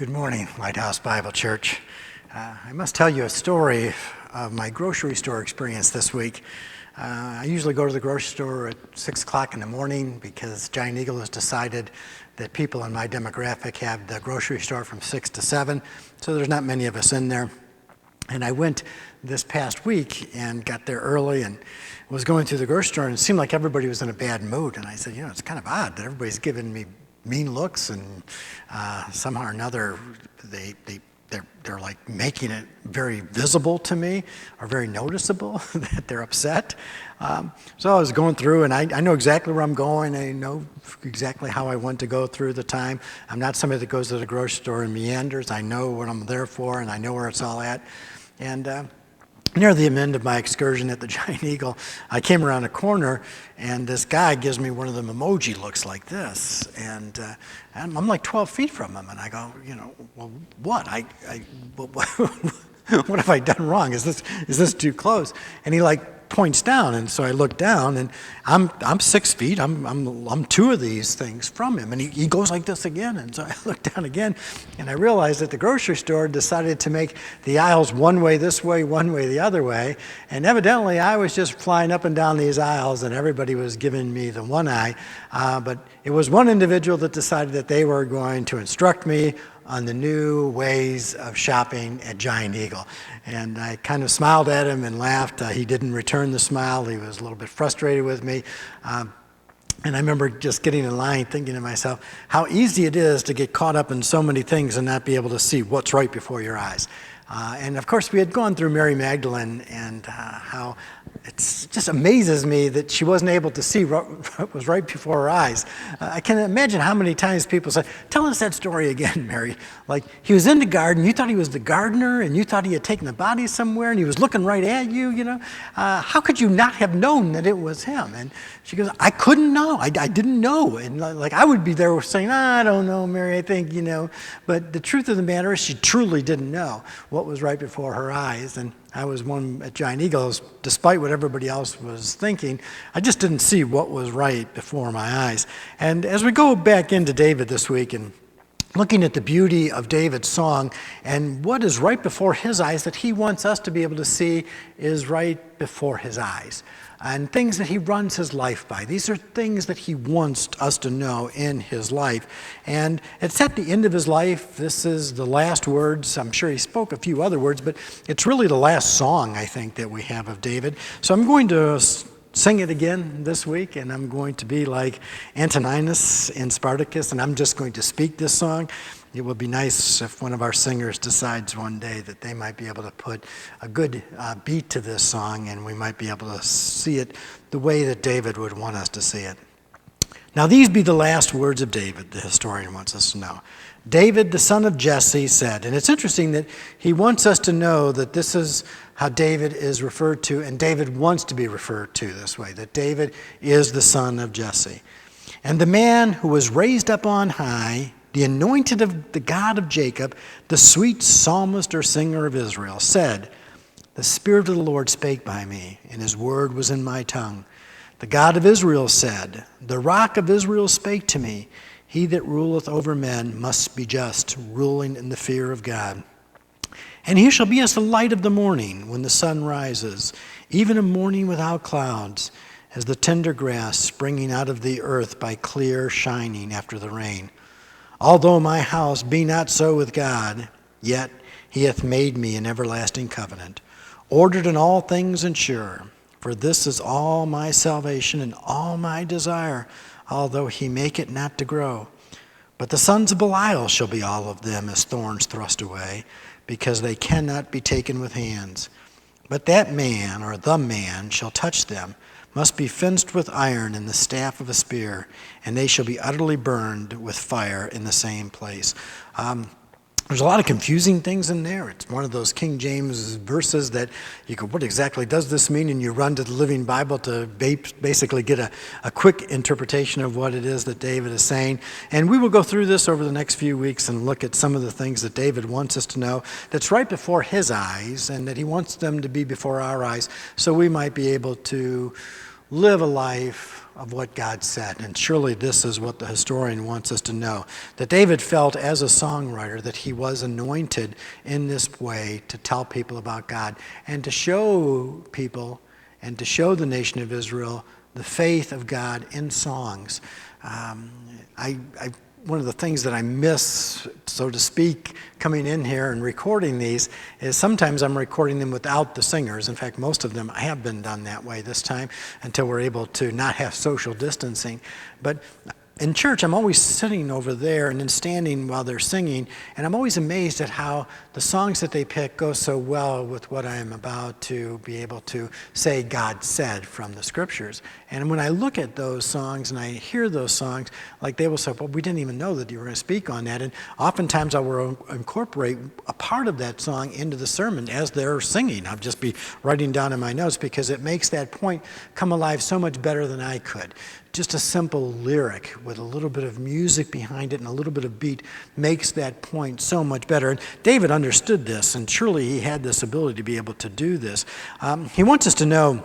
Good morning, Lighthouse Bible Church. I must tell you a story of my grocery store experience this week. I usually go to the grocery store at 6 o'clock in the morning because Giant Eagle has decided that people in my demographic have the grocery store from 6 to 7, so there's not many of us in there. And I went this past week and got there early and was going through the grocery store, and it seemed like everybody was in a bad mood. And I said, it's kind of odd that everybody's giving me mean looks, and somehow or another they're like making it very visible to me or very noticeable that they're upset. So I was going through, and I know exactly where I'm going. I know exactly how I want to go through the time. I'm not somebody that goes to the grocery store and meanders. I know what I'm there for, and I know where it's all at. And near the end of my excursion at the Giant Eagle, I came around a corner, and this guy gives me one of them emoji looks like this, and I'm like 12 feet from him, and I go, well, what? What have I done wrong? Is this too close? And he points down, and so I look down, and I'm 6 feet. I'm two of these things from him, and he goes like this again, and so I look down again, and I realized that the grocery store decided to make the aisles one way this way, one way the other way, and evidently I was just flying up and down these aisles, and everybody was giving me the one eye, but it was one individual that decided that they were going to instruct me on the new ways of shopping at Giant Eagle. And I kind of smiled at him and laughed. He didn't return the smile. He was a little bit frustrated with me. And I remember just getting in line thinking to myself, how easy it is to get caught up in so many things and not be able to see what's right before your eyes. And of course, we had gone through Mary Magdalene, and how it just amazes me that she wasn't able to see what was right before her eyes. I can imagine how many times people say, tell us that story again, Mary. Like, he was in the garden, you thought he was the gardener, and you thought he had taken the body somewhere, and he was looking right at you, How could you not have known that it was him? And she goes, I couldn't know. I didn't know. And I would be there saying, I don't know, Mary, I think, But the truth of the matter is she truly didn't know what was right before her eyes. And I was one at Giant Eagle, despite what everybody else was thinking, I just didn't see what was right before my eyes. And as we go back into David this week and looking at the beauty of David's song and what is right before his eyes that he wants us to be able to see is right before his eyes. And things that he runs his life by. These are things that he wants us to know in his life. And it's at the end of his life. This is the last words. I'm sure he spoke a few other words, but it's really the last song, I think, that we have of David. So I'm going to sing it again this week, and I'm going to be like Antoninus in Spartacus, and I'm just going to speak this song. It would be nice if one of our singers decides one day that they might be able to put a good beat to this song, and we might be able to see it the way that David would want us to see it. Now these be the last words of David, the historian wants us to know. David, the son of Jesse, said, and it's interesting that he wants us to know that this is how David is referred to, and David wants to be referred to this way, that David is the son of Jesse. And the man who was raised up on high, the anointed of the God of Jacob, the sweet psalmist or singer of Israel, said, the Spirit of the Lord spake by me, and his word was in my tongue. The God of Israel said, the rock of Israel spake to me, he that ruleth over men must be just, ruling in the fear of God. And he shall be as the light of the morning when the sun rises, even a morning without clouds, as the tender grass springing out of the earth by clear shining after the rain. Although my house be not so with God, yet he hath made me an everlasting covenant, ordered in all things and sure. For this is all my salvation and all my desire, although he make it not to grow. But the sons of Belial shall be all of them as thorns thrust away, because they cannot be taken with hands. But that man, or the man, shall touch them, must be fenced with iron and the staff of a spear, and they shall be utterly burned with fire in the same place. There's a lot of confusing things in there. It's one of those King James verses that you go, what exactly does this mean? And you run to the Living Bible to basically get a quick interpretation of what it is that David is saying. And we will go through this over the next few weeks and look at some of the things that David wants us to know that's right before his eyes and that he wants them to be before our eyes so we might be able to live a life of what God said. And surely this is what the historian wants us to know, that David felt as a songwriter that he was anointed in this way to tell people about God and to show people and to show the nation of Israel the faith of God in songs. One of the things that I miss, so to speak, coming in here and recording these is sometimes I'm recording them without the singers. In fact, most of them have been done that way this time until we're able to not have social distancing. But in church, I'm always sitting over there and then standing while they're singing, and I'm always amazed at how the songs that they pick go so well with what I am about to be able to say God said from the scriptures. And when I look at those songs and I hear those songs, like they will say, well, we didn't even know that you were going to speak on that. And oftentimes I will incorporate a part of that song into the sermon as they're singing. I'll just be writing down in my notes because it makes that point come alive so much better than I could. Just a simple lyric with a little bit of music behind it and a little bit of beat makes that point so much better. And David understood this, and surely he had this ability to be able to do this. He wants us to know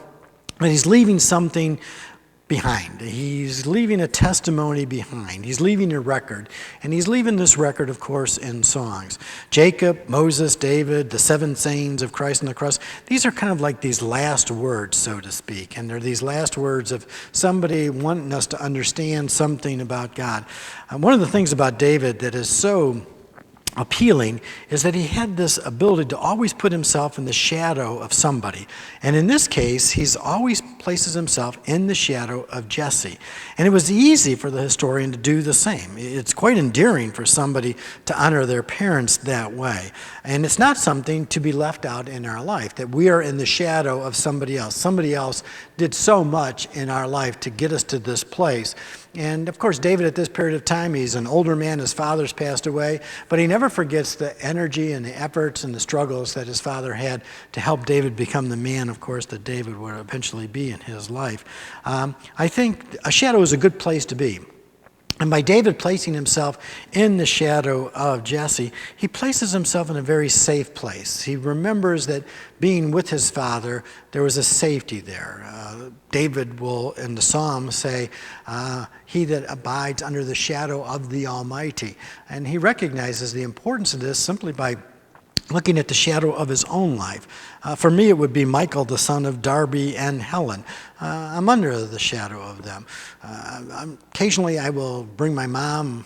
that he's leaving something behind. He's leaving a testimony behind. He's leaving a record. And he's leaving this record, of course, in songs. Jacob, Moses, David, the 7 sayings of Christ on the cross, these are kind of like these last words, so to speak. And they're these last words of somebody wanting us to understand something about God. One of the things about David that is so appealing is that he had this ability to always put himself in the shadow of somebody. And in this case, he's always places himself in the shadow of Jesse. And it was easy for the historian to do the same. It's quite endearing for somebody to honor their parents that way. And it's not something to be left out in our life, that we are in the shadow of somebody else. Somebody else did so much in our life to get us to this place. And of course, David at this period of time, he's an older man, his father's passed away, but he never forgets the energy and the efforts and the struggles that his father had to help David become the man, of course, that David would eventually be in his life. I think a shadow is a good place to be. And by David placing himself in the shadow of Jesse, he places himself in a very safe place. He remembers that being with his father, there was a safety there. David will, in the Psalm, say, he that abides under the shadow of the Almighty. And he recognizes the importance of this simply by looking at the shadow of his own life. For me, it would be Michael, the son of Darby and Helen. I'm under the shadow of them. Occasionally, I will bring my mom,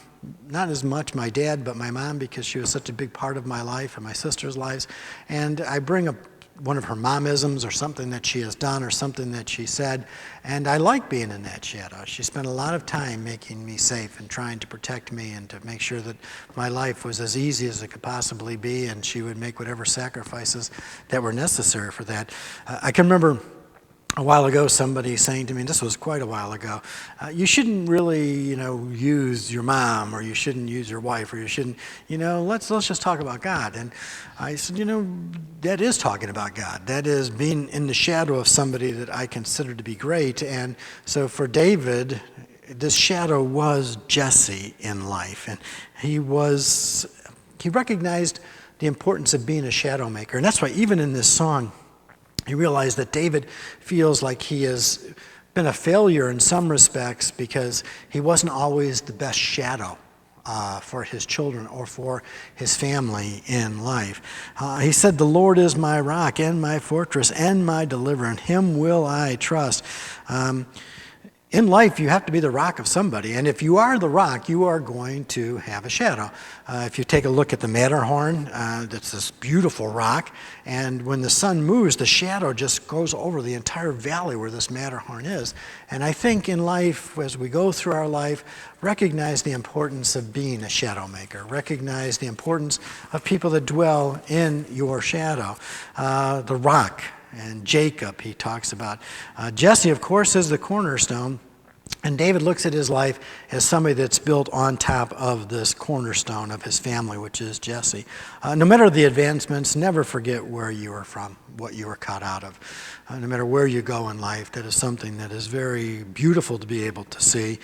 not as much my dad, but my mom, because she was such a big part of my life and my sister's lives. And I bring one of her momisms or something that she has done or something that she said, and I like being in that shadow. She spent a lot of time making me safe and trying to protect me and to make sure that my life was as easy as it could possibly be, and she would make whatever sacrifices that were necessary for that. I can remember a while ago somebody saying to me, and this was quite a while ago, you shouldn't really, use your mom, or you shouldn't use your wife, or you shouldn't, let's just talk about God. And I said, that is talking about God. That is being in the shadow of somebody that I consider to be great. And so for David, this shadow was Jesse in life. And he recognized the importance of being a shadow maker. And that's why even in this song, he realized that David feels like he has been a failure in some respects because he wasn't always the best shadow for his children or for his family in life. He said, "The Lord is my rock and my fortress and my deliverer, in him will I trust." In life, you have to be the rock of somebody. And if you are the rock, you are going to have a shadow. If you take a look at the Matterhorn, that's this beautiful rock. And when the sun moves, the shadow just goes over the entire valley where this Matterhorn is. And I think in life, as we go through our life, recognize the importance of being a shadow maker. Recognize the importance of people that dwell in your shadow. The rock. And Jacob, he talks about. Jesse, of course, is the cornerstone. And David looks at his life as somebody that's built on top of this cornerstone of his family, which is Jesse. No matter the advancements, never forget where you are from, what you were cut out of. No matter where you go in life, that is something that is very beautiful to be able to see.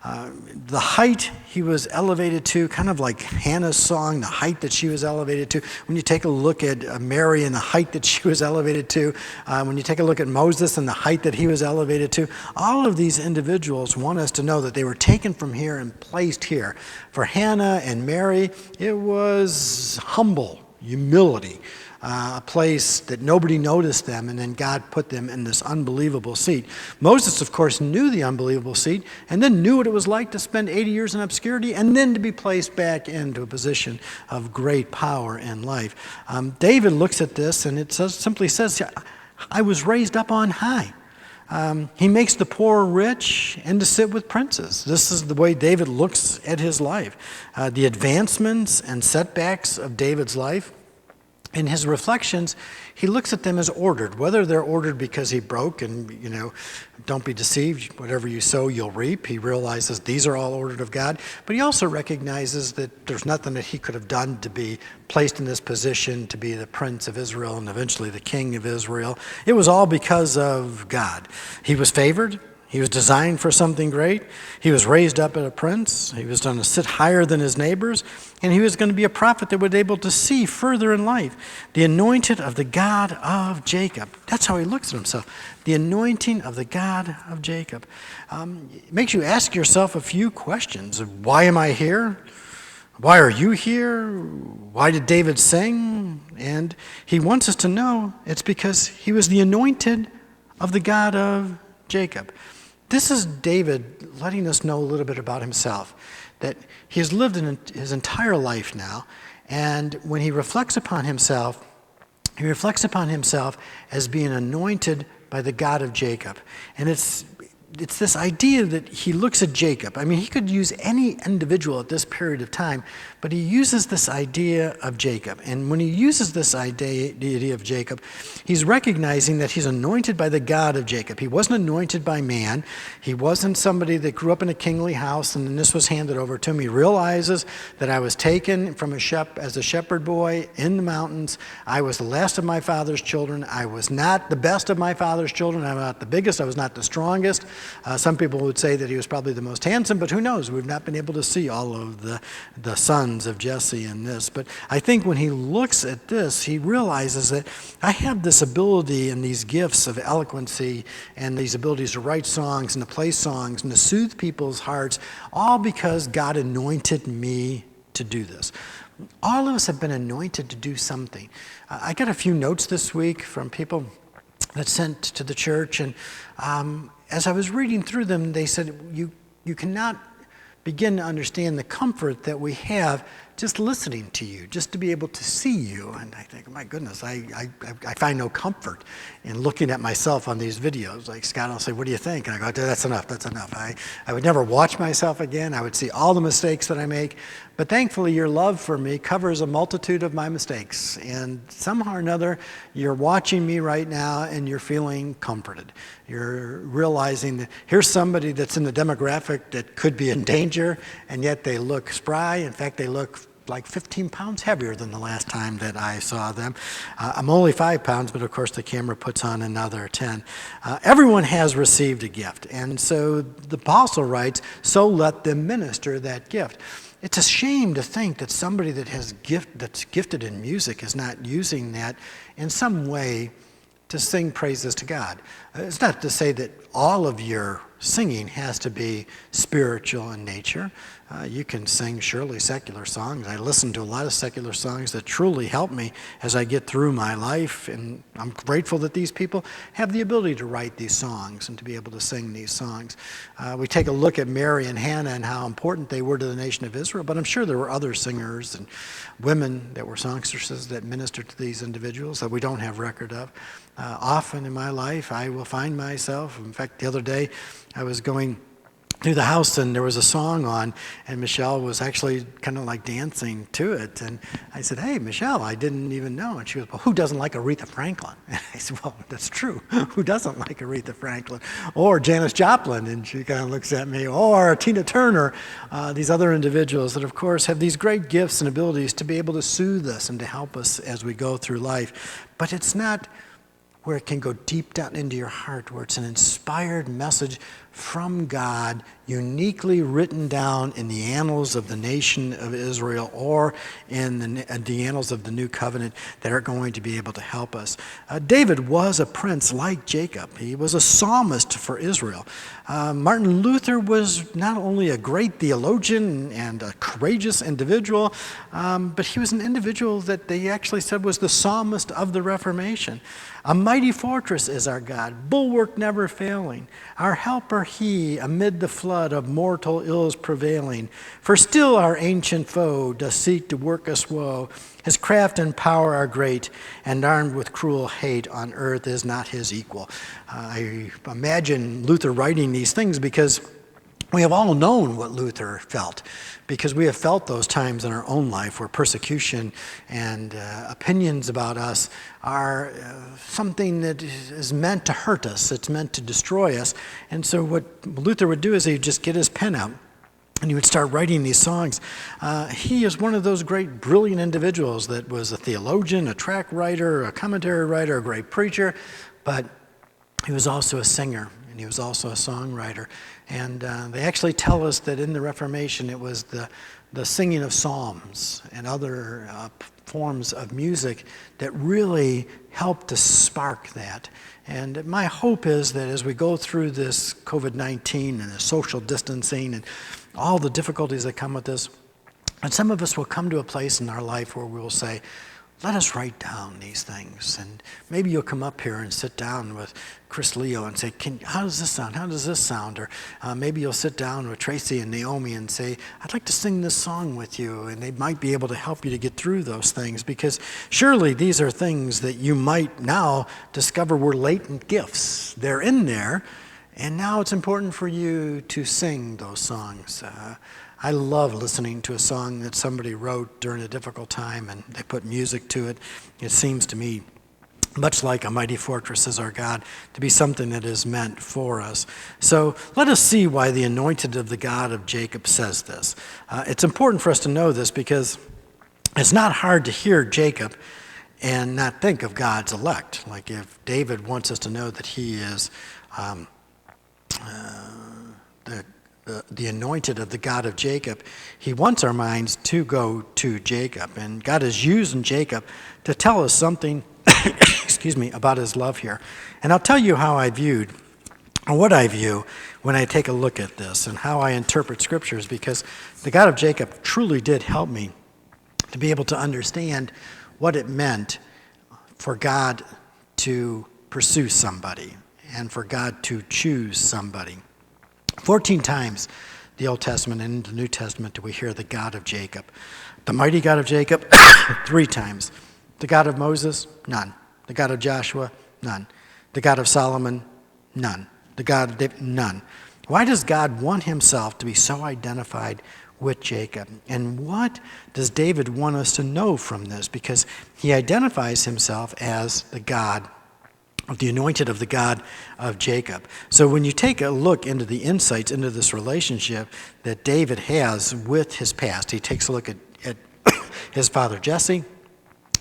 The height he was elevated to, kind of like Hannah's song, the height that she was elevated to. When you take a look at Mary and the height that she was elevated to, when you take a look at Moses and the height that he was elevated to, all of these individuals want us to know that they were taken from here and placed here. For Hannah and Mary, it was humble, humility. A place that nobody noticed them, and then God put them in this unbelievable seat. Moses, of course, knew the unbelievable seat, and then knew what it was like to spend 80 years in obscurity, and then to be placed back into a position of great power in life. David looks at this, and it simply says, I was raised up on high. He makes the poor rich and to sit with princes. This is the way David looks at his life. The advancements and setbacks of David's life, in his reflections, he looks at them as ordered, whether they're ordered because he broke and, don't be deceived, whatever you sow, you'll reap. He realizes these are all ordered of God, but he also recognizes that there's nothing that he could have done to be placed in this position to be the prince of Israel and eventually the king of Israel. It was all because of God. He was favored. He was designed for something great. He was raised up as a prince. He was going to sit higher than his neighbors. And he was going to be a prophet that was able to see further in life. The anointed of the God of Jacob. That's how he looks at himself. The anointing of the God of Jacob. It makes you ask yourself a few questions. Why am I here? Why are you here? Why did David sing? And he wants us to know it's because he was the anointed of the God of Jacob. This is David letting us know a little bit about himself, that he has lived in his entire life now, and when he reflects upon himself as being anointed by the God of Jacob. And it's this idea that he looks at Jacob. I mean, he could use any individual at this period of time, but he uses this idea of Jacob. And when he uses this idea of Jacob, he's recognizing that he's anointed by the God of Jacob. He wasn't anointed by man. He wasn't somebody that grew up in a kingly house and then this was handed over to him. He realizes that I was taken from as a shepherd boy in the mountains. I was the last of my father's children. I was not the best of my father's children. I was not the biggest. I was not the strongest. Some people would say that he was probably the most handsome, but who knows? We've not been able to see all of the sons of Jesse in this. But I think when he looks at this, he realizes that I have this ability and these gifts of eloquency and these abilities to write songs and to play songs and to soothe people's hearts, all because God anointed me to do this. All of us have been anointed to do something. I got a few notes this week from people that sent to the church, and as I was reading through them, they said, you cannot begin to understand the comfort that we have just listening to you, just to be able to see you. And I think, my goodness, I find no comfort in looking at myself on these videos. Like Scott will say, what do you think? And I go, that's enough. I would never watch myself again. I would see all the mistakes that I make. But thankfully, your love for me covers a multitude of my mistakes. And somehow or another, you're watching me right now and you're feeling comforted. You're realizing that here's somebody that's in the demographic that could be in danger, and yet they look spry. In fact, they look like 15 pounds heavier than the last time that I saw them. I'm only 5 pounds, but of course the camera puts on another 10. Everyone has received a gift, and so the apostle writes, so let them minister that gift. It's a shame to think that somebody that's gifted in music is not using that in some way to sing praises to God. It's not to say that all of your singing has to be spiritual in nature. You can sing surely secular songs. I listen to a lot of secular songs that truly help me as I get through my life, and I'm grateful that these people have the ability to write these songs and to be able to sing these songs. We take a look at Mary and Hannah and how important they were to the nation of Israel, but I'm sure there were other singers and women that were songstresses that ministered to these individuals that we don't have record of. Often in my life, I will find myself, in fact, the other day, I was going through the house and there was a song on, and Michelle was actually kind of like dancing to it. And I said, hey, Michelle, I didn't even know. And she goes, well, who doesn't like Aretha Franklin? And I said, well, that's true. Who doesn't like Aretha Franklin? Or Janis Joplin? And she kind of looks at me. Or Tina Turner. These other individuals that, of course, have these great gifts and abilities to be able to soothe us and to help us as we go through life. But it's not where it can go deep down into your heart, where it's an inspired message from God, uniquely written down in the annals of the nation of Israel or in the annals of the new covenant that are going to be able to help us. David was a prince like Jacob. He was a psalmist for Israel. Martin Luther was not only a great theologian and a courageous individual, but he was an individual that they actually said was the psalmist of the Reformation. A mighty fortress is our God, bulwark never failing. Our helper he, amid the flood of mortal ills prevailing. For still our ancient foe does seek to work us woe. His craft and power are great, and armed with cruel hate on earth is not his equal. I imagine Luther writing these things because we have all known what Luther felt, because we have felt those times in our own life where persecution and opinions about us are something that is meant to hurt us. It's meant to destroy us. And so what Luther would do is he'd just get his pen out and he would start writing these songs. He is one of those great, brilliant individuals that was a theologian, a tract writer, a commentary writer, a great preacher, but he was also a singer. And he was also a songwriter. And they actually tell us that in the Reformation it was the singing of psalms and other forms of music that really helped to spark that. And my hope is that as we go through this COVID-19 and the social distancing and all the difficulties that come with this, and some of us will come to a place in our life where we will say, let us write down these things. And maybe you'll come up here and sit down with Chris Leo and say, how does this sound? How does this sound? Or maybe you'll sit down with Tracy and Naomi and say, I'd like to sing this song with you. And they might be able to help you to get through those things, because surely these are things that you might now discover were latent gifts. They're in there, and now it's important for you to sing those songs. I love listening to a song that somebody wrote during a difficult time and they put music to it. It seems to me, much like a mighty fortress is our God, to be something that is meant for us. So let us see why the anointed of the God of Jacob says this. It's important for us to know this because it's not hard to hear Jacob and not think of God's elect. Like if David wants us to know that he is the anointed of the God of Jacob, he wants our minds to go to Jacob. And God is using Jacob to tell us something about his love here. And I'll tell you how I viewed, or what I view when I take a look at this and how I interpret scriptures, because the God of Jacob truly did help me to be able to understand what it meant for God to pursue somebody and for God to choose somebody. 14 times the Old Testament and the New Testament do we hear the God of Jacob. The mighty God of Jacob, 3 times. The God of Moses, none. The God of Joshua, none. The God of Solomon, none. The God of David, none. Why does God want himself to be so identified with Jacob? And what does David want us to know from this? Because he identifies himself as the God of the anointed of the God of Jacob. So when you take a look into the insights into this relationship that David has with his past, he takes a look at his father Jesse,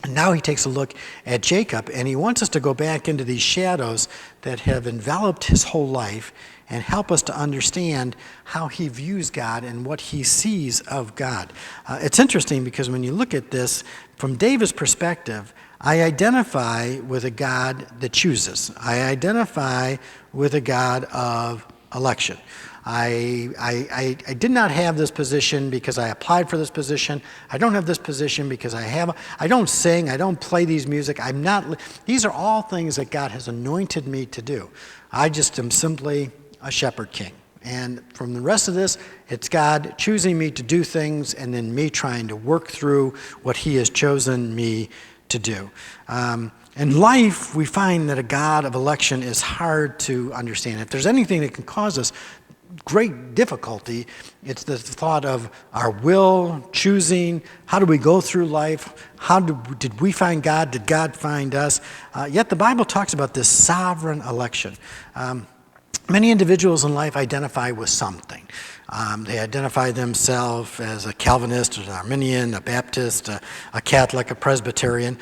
and now he takes a look at Jacob, and he wants us to go back into these shadows that have enveloped his whole life and help us to understand how he views God and what he sees of God. It's interesting because when you look at this from David's perspective, I identify with a God that chooses. I identify with a God of election. I did not have this position because I applied for this position. I don't have this position because I don't sing, I don't play these music. These are all things that God has anointed me to do. I just am simply a shepherd king. And from the rest of this, it's God choosing me to do things and then me trying to work through what he has chosen me to do. In life, we find that a God of election is hard to understand. If there's anything that can cause us great difficulty, it's the thought of our will, choosing, how do we go through life, did we find God, did God find us? Yet the Bible talks about this sovereign election. Many individuals in life identify with something. They identify themselves as a Calvinist, an Arminian, a Baptist, a Catholic, a Presbyterian.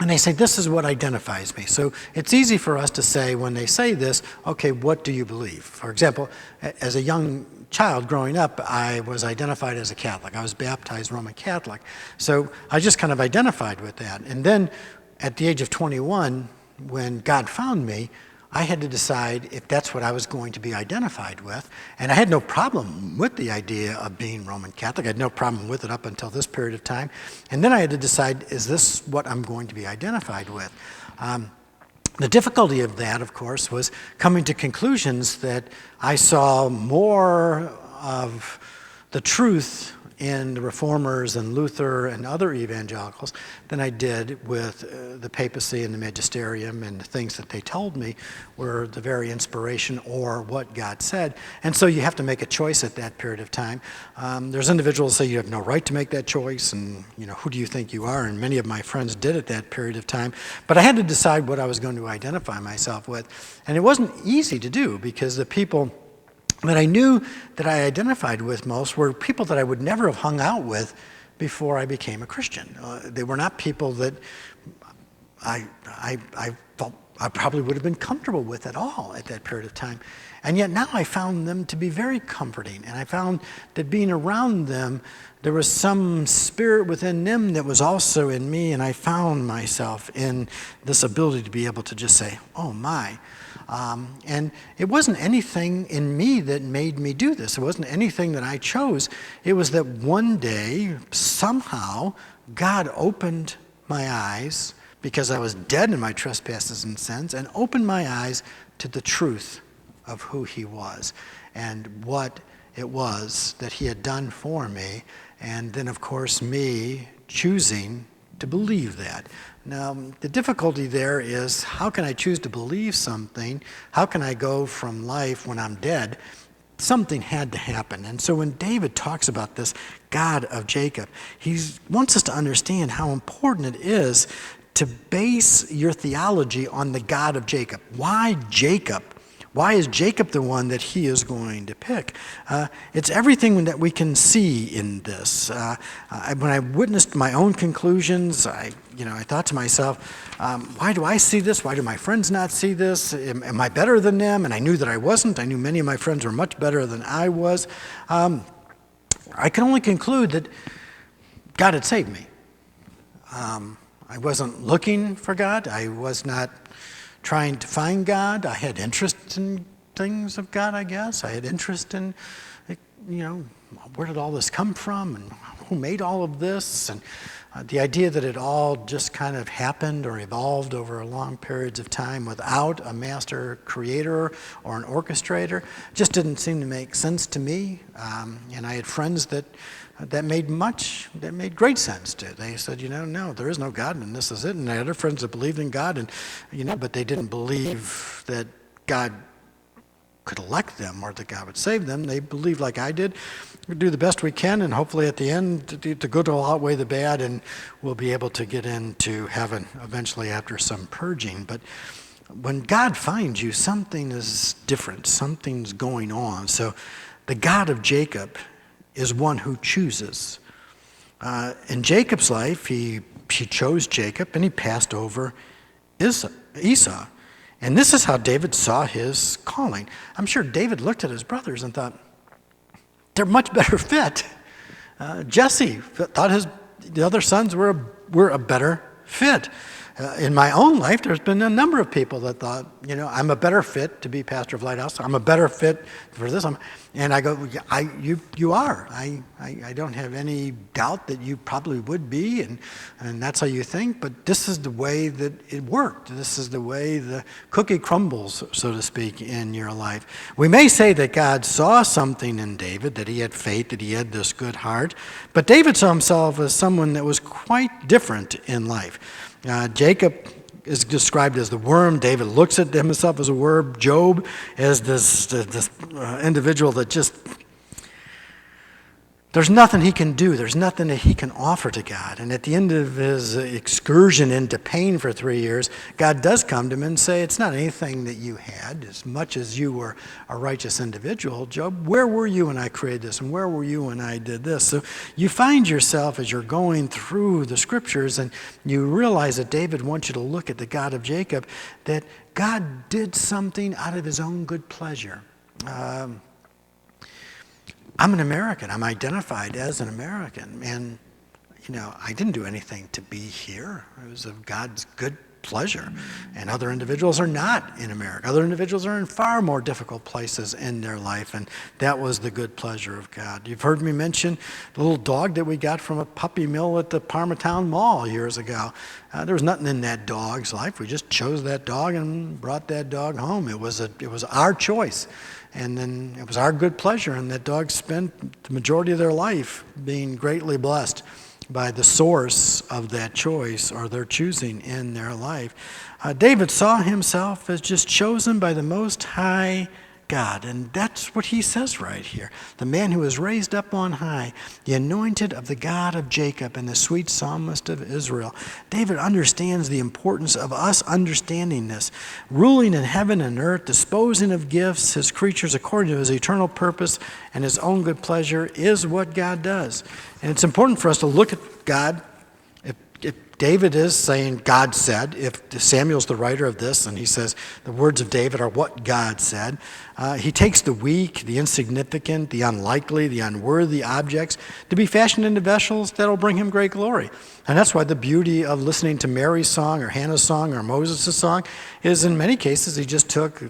And they say, this is what identifies me. So it's easy for us to say when they say this, okay, what do you believe? For example, as a young child growing up, I was identified as a Catholic. I was baptized Roman Catholic. So I just kind of identified with that. And then at the age of 21, when God found me, I had to decide if that's what I was going to be identified with. And I had no problem with the idea of being Roman Catholic. I had no problem with it up until this period of time. And then I had to decide, is this what I'm going to be identified with? The difficulty of that, of course, was coming to conclusions that I saw more of the truth in the Reformers and Luther and other evangelicals than I did with the papacy and the magisterium, and the things that they told me were the very inspiration or what God said. And so you have to make a choice at that period of time. There's individuals who say you have no right to make that choice, and who do you think you are? And many of my friends did at that period of time. But I had to decide what I was going to identify myself with. And it wasn't easy to do, because the people that I knew that I identified with most were people that I would never have hung out with before I became a Christian. They were not people that I felt I probably would have been comfortable with at all at that period of time. And yet now I found them to be very comforting. And I found that being around them, there was some spirit within them that was also in me. And I found myself in this ability to be able to just say, oh my. And it wasn't anything in me that made me do this. It wasn't anything that I chose. It was that one day, somehow, God opened my eyes, because I was dead in my trespasses and sins, and opened my eyes to the truth of who he was and what it was that he had done for me. And then, of course, me choosing to believe that. Now, the difficulty there is, how can I choose to believe something? How can I go from life when I'm dead? Something had to happen. And so when David talks about this God of Jacob, he wants us to understand how important it is to base your theology on the God of Jacob. Why Jacob? Why is Jacob the one that he is going to pick? It's everything that we can see in this. When I witnessed my own conclusions, I thought to myself, why do I see this? Why do my friends not see this? Am I better than them? And I knew that I wasn't. I knew many of my friends were much better than I was. I can only conclude that God had saved me. I wasn't looking for God. I was not trying to find God. I had interest in things of God, I guess. I had interest in, where did all this come from, and who made all of this, and the idea that it all just kind of happened or evolved over long periods of time without a master creator or an orchestrator just didn't seem to make sense to me. And I had friends that made great sense to. They said, no, there is no God, and this is it. And I had other friends that believed in God, and but they didn't believe that God could elect them or that God would save them. They believed, like I did, we do the best we can, and hopefully at the end, the good will outweigh the bad, and we'll be able to get into heaven eventually after some purging. But when God finds you, something is different. Something's going on. So the God of Jacob is one who chooses. In Jacob's life, he chose Jacob, and he passed over Esau. And this is how David saw his calling. I'm sure David looked at his brothers and thought, they're much better fit. Jesse thought the other sons were a better fit. In my own life, there's been a number of people that thought, I'm a better fit to be pastor of Lighthouse. I'm a better fit for this. And I go, you are. I don't have any doubt that you probably would be, and that's how you think. But this is the way that it worked. This is the way the cookie crumbles, so to speak, in your life. We may say that God saw something in David, that he had faith, that he had this good heart. But David saw himself as someone that was quite different in life. Jacob is described as the worm. David looks at himself as a worm. Job as this individual that just There's nothing he can do. There's nothing that he can offer to God. And at the end of his excursion into pain for 3 years, God does come to him and say, it's not anything that you had. As much as you were a righteous individual, Job, where were you when I created this? And where were you when I did this? So you find yourself as you're going through the scriptures and you realize that David wants you to look at the God of Jacob, that God did something out of his own good pleasure. I'm an American. I'm identified as an American. And, I didn't do anything to be here. It was of God's good pleasure. And other individuals are not in America. Other individuals are in far more difficult places in their life. And that was the good pleasure of God. You've heard me mention the little dog that we got from a puppy mill at the Parmatown Mall years ago. There was nothing in that dog's life. We just chose that dog and brought that dog home. It was our choice. And then it was our good pleasure, and that dog spent the majority of their life being greatly blessed by the source of that choice or their choosing in their life. David saw himself as just chosen by the Most High God, and that's what he says right here. The man who was raised up on high, the anointed of the God of Jacob and the sweet psalmist of Israel. David understands the importance of us understanding this. Ruling in heaven and earth, disposing of gifts, his creatures according to his eternal purpose and his own good pleasure is what God does. And it's important for us to look at God. If David is saying God said, if Samuel's the writer of this and he says the words of David are what God said, he takes the weak, the insignificant, the unlikely, the unworthy objects to be fashioned into vessels that will bring him great glory. And that's why the beauty of listening to Mary's song or Hannah's song or Moses' song is in many cases he just took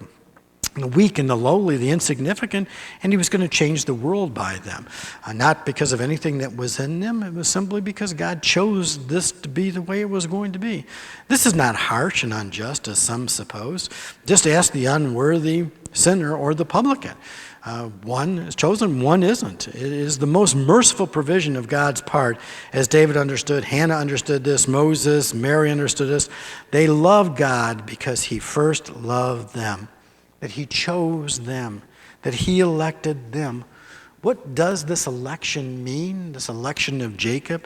the weak and the lowly, the insignificant, and he was going to change the world by them. Not because of anything that was in them, it was simply because God chose this to be the way it was going to be. This is not harsh and unjust, as some suppose. Just ask the unworthy sinner or the publican. One is chosen, one isn't. It is the most merciful provision of God's part, as David understood, Hannah understood this, Moses, Mary understood this. They loved God because he first loved them. That he chose them, that he elected them. What does this election mean, this election of Jacob?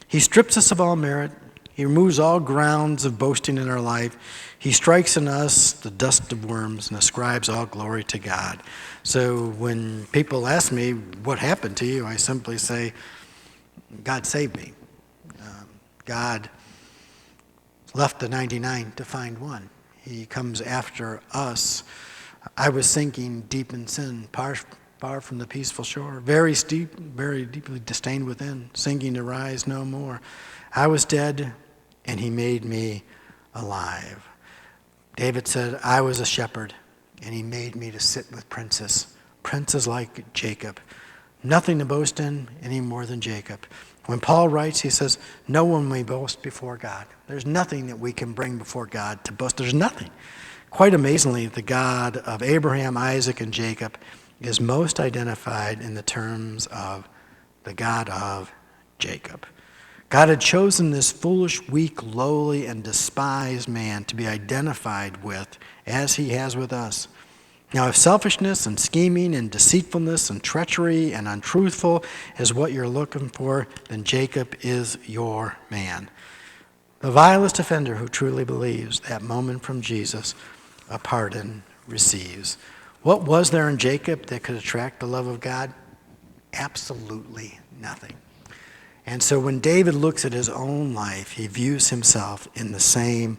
He strips us of all merit. He removes all grounds of boasting in our life. He strikes in us the dust of worms and ascribes all glory to God. So when people ask me, what happened to you? I simply say, God saved me. God left the 99 to find one. He comes after us. I was sinking deep in sin, far from the peaceful shore, very steep, very deeply disdained within, sinking to rise no more. I was dead, and he made me alive. David said, I was a shepherd, and he made me to sit with princes like Jacob. Nothing to boast in any more than Jacob. When Paul writes, he says, no one may boast before God. There's nothing that we can bring before God to boast. There's nothing. Quite amazingly, the God of Abraham, Isaac, and Jacob is most identified in the terms of the God of Jacob. God had chosen this foolish, weak, lowly, and despised man to be identified with as he has with us. Now, if selfishness and scheming and deceitfulness and treachery and untruthful is what you're looking for, then Jacob is your man. The vilest offender who truly believes that moment from Jesus, a pardon receives. What was there in Jacob that could attract the love of God? Absolutely nothing. And so when David looks at his own life, he views himself in the same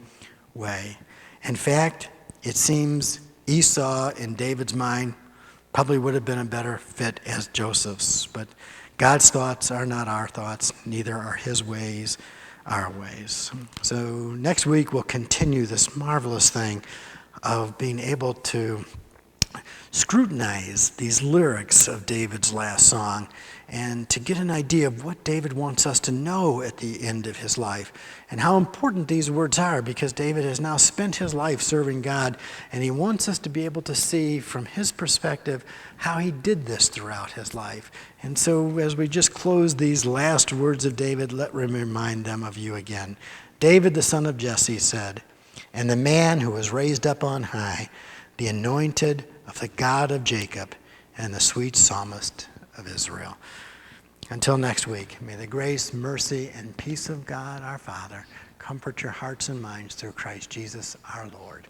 way. In fact, it seems Esau, in David's mind, probably would have been a better fit as Joseph's. But God's thoughts are not our thoughts, neither are his ways our ways. So next week we'll continue this marvelous thing of being able to scrutinize these lyrics of David's last song and to get an idea of what David wants us to know at the end of his life and how important these words are, because David has now spent his life serving God, and he wants us to be able to see from his perspective how he did this throughout his life. And so as we just close these last words of David, let me remind them of you again. David, the son of Jesse, said, and the man who was raised up on high, the anointed of the God of Jacob and the sweet psalmist of Israel. Until next week, may the grace, mercy, and peace of God our Father comfort your hearts and minds through Christ Jesus our Lord.